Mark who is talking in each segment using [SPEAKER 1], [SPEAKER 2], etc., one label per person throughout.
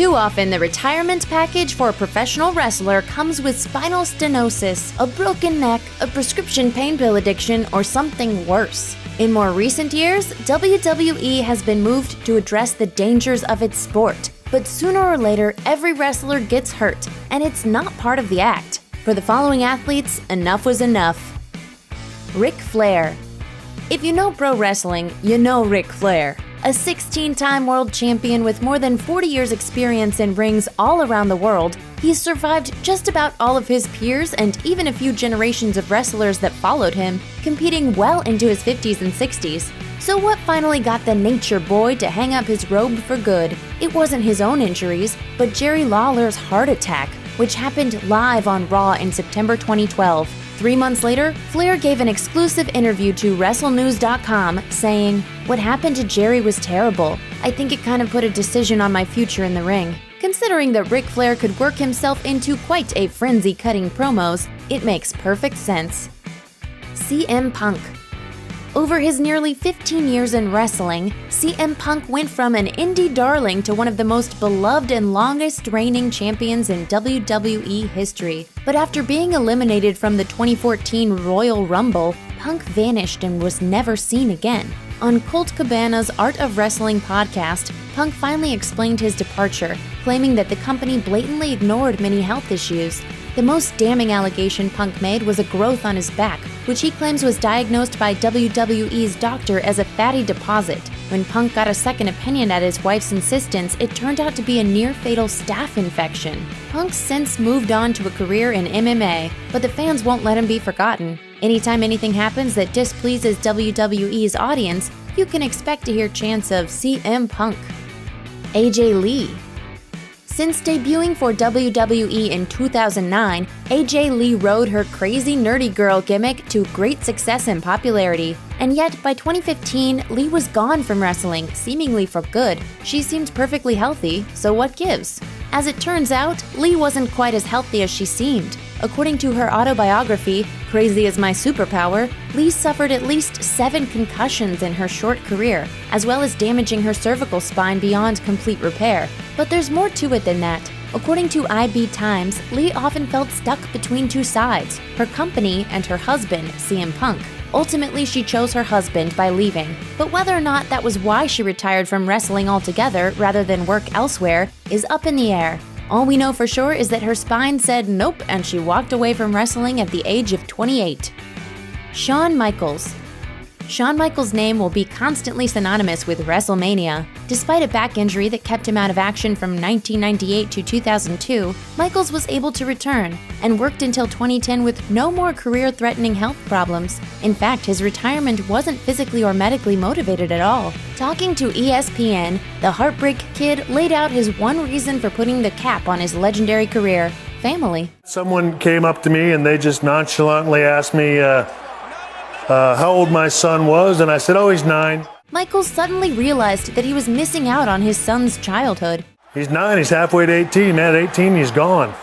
[SPEAKER 1] Too often, the retirement package for a professional wrestler comes with spinal stenosis, a broken neck, a prescription pain pill addiction, or something worse. In more recent years, WWE has been moved to address the dangers of its sport. But sooner or later, every wrestler gets hurt, and it's not part of the act. For the following athletes, enough was enough. Ric Flair. If you know pro wrestling, you know Ric Flair. A 16-time world champion with more than 40 years' experience in rings all around the world, he's survived just about all of his peers and even a few generations of wrestlers that followed him, competing well into his 50s and 60s. So what finally got the nature boy to hang up his robe for good? It wasn't his own injuries, but Jerry Lawler's heart attack, which happened live on Raw in September 2012. 3 months later, Flair gave an exclusive interview to WrestleNews.com saying, "What happened to Jerry was terrible. I think it kind of put a decision on my future in the ring." Considering that Ric Flair could work himself into quite a frenzy cutting promos, it makes perfect sense. CM Punk. Over his nearly 15 years in wrestling, CM Punk went from an indie darling to one of the most beloved and longest reigning champions in WWE history. But after being eliminated from the 2014 Royal Rumble, Punk vanished and was never seen again. On Colt Cabana's Art of Wrestling podcast, Punk finally explained his departure, claiming that the company blatantly ignored many health issues. The most damning allegation Punk made was a growth on his back, which he claims was diagnosed by WWE's doctor as a fatty deposit. When Punk got a second opinion at his wife's insistence, it turned out to be a near-fatal staph infection. Punk's since moved on to a career in MMA, but the fans won't let him be forgotten. Anytime anything happens that displeases WWE's audience, you can expect to hear chants of CM Punk. AJ Lee. Since debuting for WWE in 2009, AJ Lee rode her crazy nerdy girl gimmick to great success and popularity. And yet, by 2015, Lee was gone from wrestling, seemingly for good. She seemed perfectly healthy, so what gives? As it turns out, Lee wasn't quite as healthy as she seemed. According to her autobiography, Crazy is My Superpower, Lee suffered at least 7 concussions in her short career, as well as damaging her cervical spine beyond complete repair. But there's more to it than that. According to IB Times, Lee often felt stuck between two sides, her company and her husband, CM Punk. Ultimately, she chose her husband by leaving. But whether or not that was why she retired from wrestling altogether rather than work elsewhere is up in the air. All we know for sure is that her spine said nope and she walked away from wrestling at the age of 28. Shawn Michaels. Shawn Michaels' name will be constantly synonymous with WrestleMania. Despite a back injury that kept him out of action from 1998 to 2002, Michaels was able to return and worked until 2010 with no more career-threatening health problems. In fact, his retirement wasn't physically or medically motivated at all. Talking to ESPN, the Heartbreak Kid laid out his one reason for putting the cap on his legendary career: family.
[SPEAKER 2] Someone came up to me and they just nonchalantly asked me how old my son was, and I said, oh, he's 9.
[SPEAKER 1] Michaels suddenly realized that he was missing out on his son's childhood.
[SPEAKER 2] He's 9, he's halfway to 18, man. At 18, he's gone.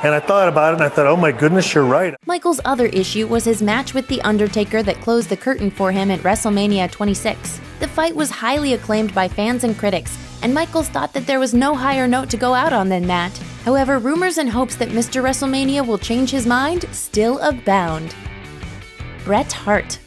[SPEAKER 2] And I thought about it, and I thought, oh my goodness, you're right.
[SPEAKER 1] Michaels' other issue was his match with The Undertaker that closed the curtain for him at WrestleMania 26. The fight was highly acclaimed by fans and critics, and Michaels thought that there was no higher note to go out on than that. However, rumors and hopes that Mr. WrestleMania will change his mind still abound. Bret Hart.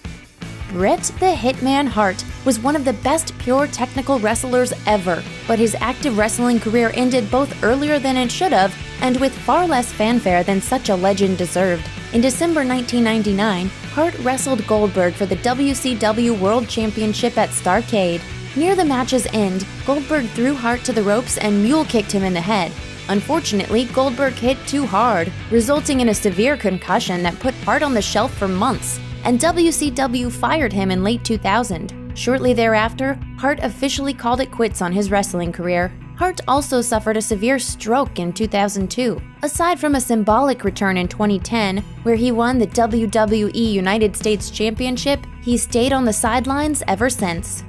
[SPEAKER 1] Bret the Hitman Hart was one of the best pure technical wrestlers ever, but his active wrestling career ended both earlier than it should have and with far less fanfare than such a legend deserved. In December 1999, Hart wrestled Goldberg for the WCW World Championship at Starrcade. Near the match's end, Goldberg threw Hart to the ropes and mule kicked him in the head. Unfortunately, Goldberg hit too hard, resulting in a severe concussion that put Hart on the shelf for months, and WCW fired him in late 2000. Shortly thereafter, Hart officially called it quits on his wrestling career. Hart also suffered a severe stroke in 2002. Aside from a symbolic return in 2010, where he won the WWE United States Championship, he stayed on the sidelines ever since.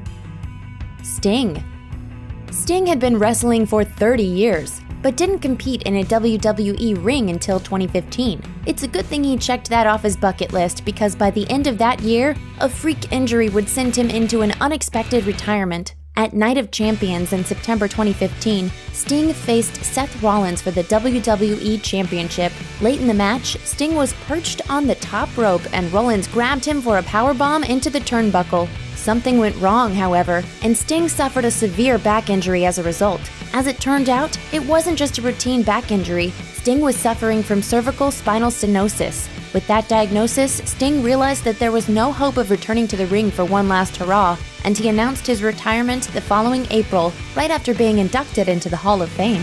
[SPEAKER 1] Sting. Sting had been wrestling for 30 years, but didn't compete in a WWE ring until 2015. It's a good thing he checked that off his bucket list because by the end of that year, a freak injury would send him into an unexpected retirement. At Night of Champions in September 2015, Sting faced Seth Rollins for the WWE Championship. Late in the match, Sting was perched on the top rope and Rollins grabbed him for a powerbomb into the turnbuckle. Something went wrong, however, and Sting suffered a severe back injury as a result. As it turned out, it wasn't just a routine back injury. Sting was suffering from cervical spinal stenosis. With that diagnosis, Sting realized that there was no hope of returning to the ring for one last hurrah, and he announced his retirement the following April, right after being inducted into the Hall of Fame.